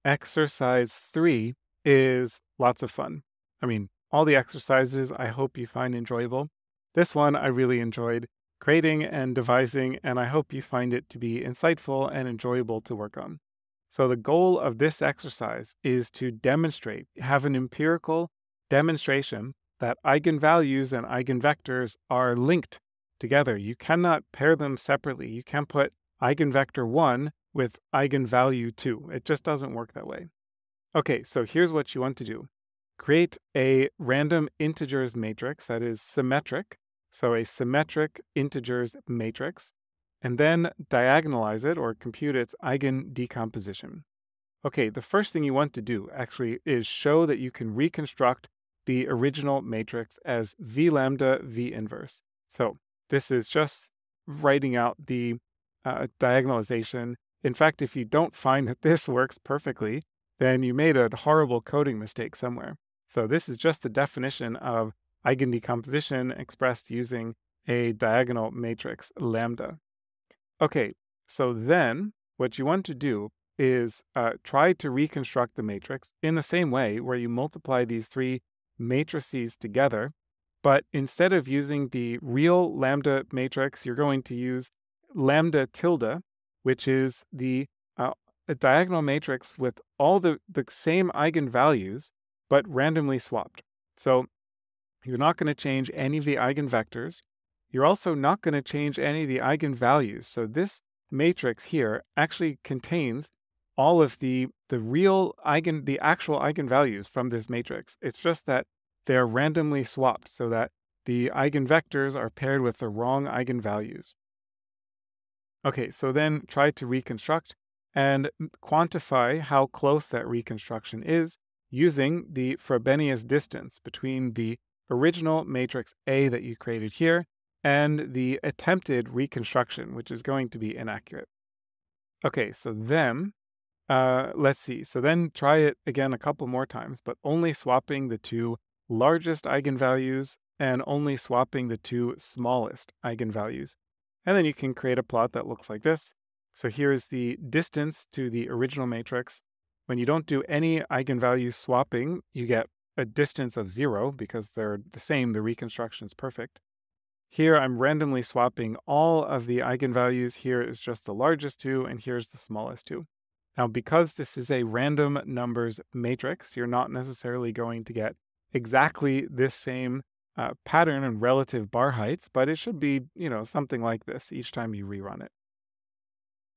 Exercise 3 is lots of fun. I mean, all the exercises I hope you find enjoyable. This one I really enjoyed creating and devising, and I hope you find it to be insightful and enjoyable to work on. So the goal of this exercise is to demonstrate, have an empirical demonstration that eigenvalues and eigenvectors are linked together. You cannot pair them separately. You can't put eigenvector 1 with eigenvalue 2. It just doesn't work that way. Okay, so here's what you want to do. Create a random integers matrix that is symmetric, so a symmetric integers matrix, and then diagonalize it or compute its eigen decomposition. Okay, the first thing you want to do actually is show that you can reconstruct the original matrix as V lambda V inverse. So this is just writing out the diagonalization. In fact, if you don't find that this works perfectly, then you made a horrible coding mistake somewhere. So this is just the definition of eigendecomposition expressed using a diagonal matrix lambda. Okay, so then what you want to do is try to reconstruct the matrix in the same way where you multiply these three matrices together, but instead of using the real lambda matrix, you're going to use lambda tilde, which is a diagonal matrix with all the same eigenvalues, but randomly swapped. So you're not going to change any of the eigenvectors. You're also not going to change any of the eigenvalues. So this matrix here actually contains all of the actual eigenvalues from this matrix. It's just that they're randomly swapped so that the eigenvectors are paired with the wrong eigenvalues. Okay, so then try to reconstruct and quantify how close that reconstruction is using the Frobenius distance between the original matrix A that you created here and the attempted reconstruction, which is going to be inaccurate. Okay, so then, let's see. So then try it again a couple more times, but only swapping the two largest eigenvalues and only swapping the two smallest eigenvalues. And then you can create a plot that looks like this. So here's the distance to the original matrix. When you don't do any eigenvalue swapping, you get a distance of 0 because they're the same, the reconstruction is perfect. Here I'm randomly swapping all of the eigenvalues. Here is just the largest two, and here's the smallest two. Now, because this is a random numbers matrix, you're not necessarily going to get exactly this same pattern and relative bar heights, but it should be, something like this each time you rerun it.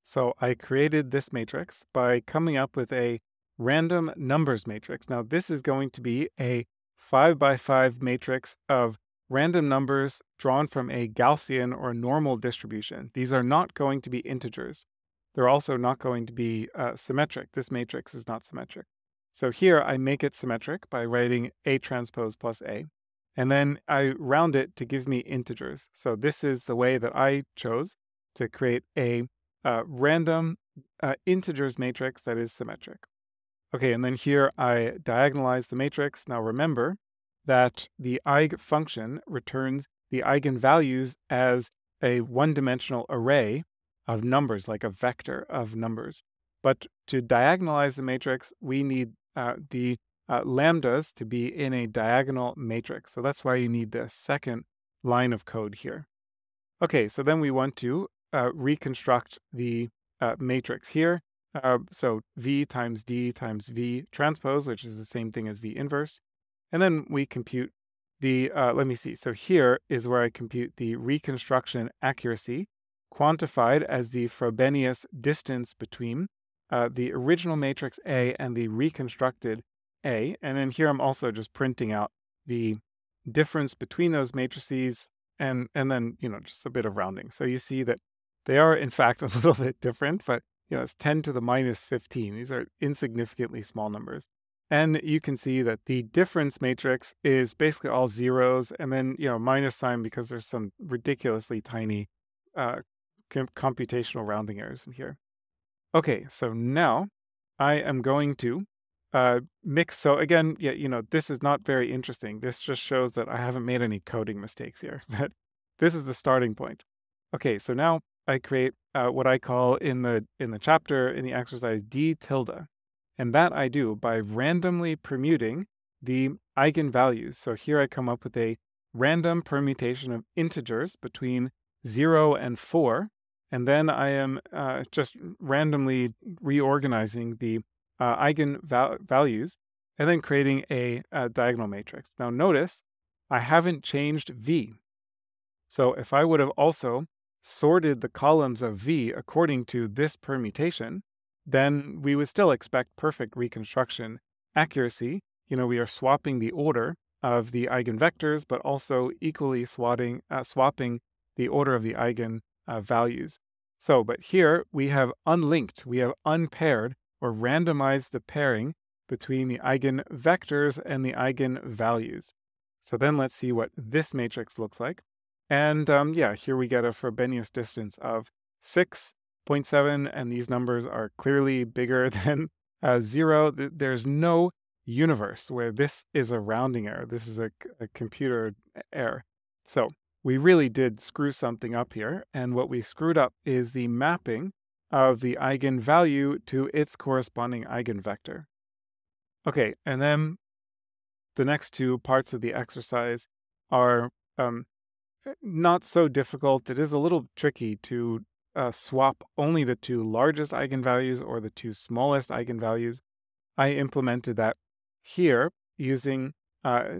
So I created this matrix by coming up with a random numbers matrix. Now this is going to be a 5x5 matrix of random numbers drawn from a Gaussian or normal distribution. These are not going to be integers. They're also not going to be symmetric. This matrix is not symmetric. So here I make it symmetric by writing A transpose plus A. And then I round it to give me integers. So this is the way that I chose to create a random integers matrix that is symmetric. Okay, and then here I diagonalize the matrix. Now remember that the eigen function returns the eigenvalues as a one-dimensional array of numbers, like a vector of numbers. But to diagonalize the matrix, we need the lambdas to be in a diagonal matrix. So that's why you need this second line of code here. Okay, so then we want to reconstruct the matrix here. So V times D times V transpose, which is the same thing as V inverse. And then we compute the, let me see. So here is where I compute the reconstruction accuracy, quantified as the Frobenius distance between the original matrix A and the reconstructed A. And then here I'm also just printing out the difference between those matrices and then, just a bit of rounding. So you see that they are, in fact, a little bit different, but, it's 10 to the minus 15. These are insignificantly small numbers. And you can see that the difference matrix is basically all zeros, and then, minus sign because there's some ridiculously tiny computational rounding errors in here. Okay, so now I am going to mix. So again, this is not very interesting. This just shows that I haven't made any coding mistakes here, but this is the starting point. Okay, so now I create what I call in the chapter, in the exercise, D tilde. And that I do by randomly permuting the eigenvalues. So here I come up with a random permutation of integers between 0 and 4. And then I am just randomly reorganizing the eigenvalues and then creating a diagonal matrix. Now notice I haven't changed V. So if I would have also sorted the columns of V according to this permutation, then we would still expect perfect reconstruction accuracy. We are swapping the order of the eigenvectors, but also equally swapping the order of the eigenvalues. But here we have unlinked, we have unpaired or randomized the pairing between the eigenvectors and the eigenvalues. So then let's see what this matrix looks like. And here we get a Frobenius distance of 6.7, and these numbers are clearly bigger than 0. There's no universe where this is a rounding error. This is a computer error. So we really did screw something up here, and what we screwed up is the mapping of the eigenvalue to its corresponding eigenvector. Okay, and then the next two parts of the exercise are not so difficult. It is a little tricky to swap only the two largest eigenvalues or the two smallest eigenvalues. I implemented that here using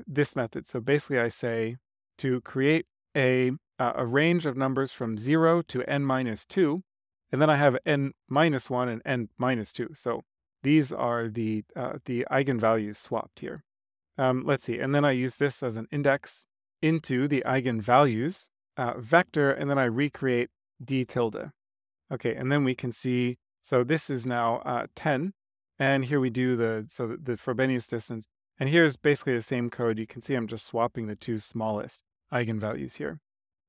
this method. So basically I say to create a range of numbers from 0 to n minus 2, and then I have n minus 1 and n minus 2. So these are the eigenvalues swapped here. Let's see, and then I use this as an index into the eigenvalues vector, and then I recreate d tilde. Okay, and then we can see, so this is now 10, and here we do the Frobenius distance, and here's basically the same code. You can see I'm just swapping the two smallest eigenvalues here.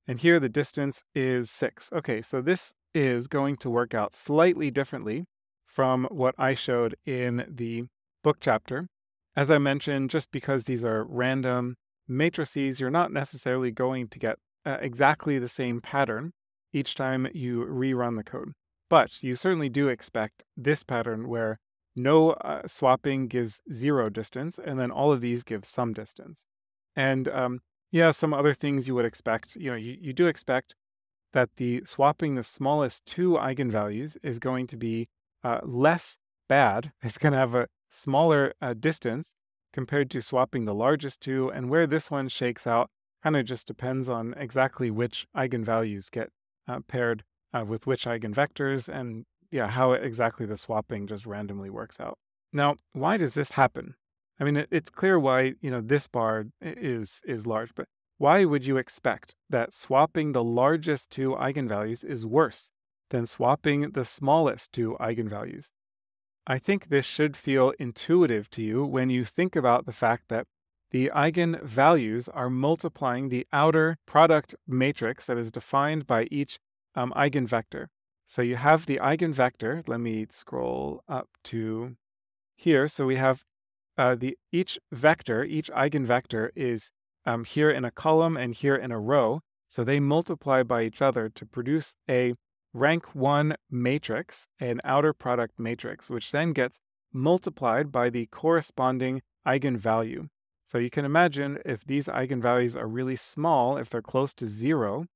And here the distance is 6. Okay, so this is going to work out slightly differently from what I showed in the book chapter. As I mentioned, just because these are random matrices, you're not necessarily going to get exactly the same pattern each time you rerun the code. But you certainly do expect this pattern where no swapping gives 0 distance, and then all of these give some distance. And some other things you would expect. You do expect that the swapping the smallest two eigenvalues is going to be less bad. It's going to have a smaller distance compared to swapping the largest two, and where this one shakes out kind of just depends on exactly which eigenvalues get paired with which eigenvectors, and how exactly the swapping just randomly works out. Now, why does this happen? I mean, it's clear why this bar is large, but why would you expect that swapping the largest two eigenvalues is worse than swapping the smallest two eigenvalues? I think this should feel intuitive to you when you think about the fact that the eigenvalues are multiplying the outer product matrix that is defined by each eigenvector. So you have the eigenvector. Let me scroll up to here. So we have each eigenvector is here in a column and here in a row. So they multiply by each other to produce a rank 1 matrix, an outer product matrix, which then gets multiplied by the corresponding eigenvalue. So you can imagine if these eigenvalues are really small, if they're close to 0,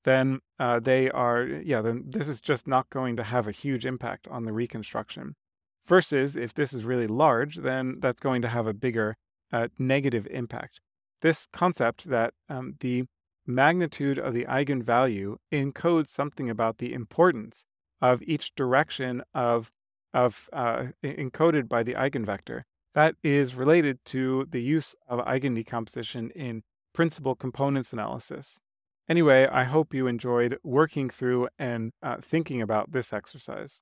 then then this is just not going to have a huge impact on the reconstruction. Versus if this is really large, then that's going to have a bigger negative impact. This concept that the magnitude of the eigenvalue encodes something about the importance of each direction encoded by the eigenvector. That is related to the use of eigendecomposition in principal components analysis. Anyway, I hope you enjoyed working through and thinking about this exercise.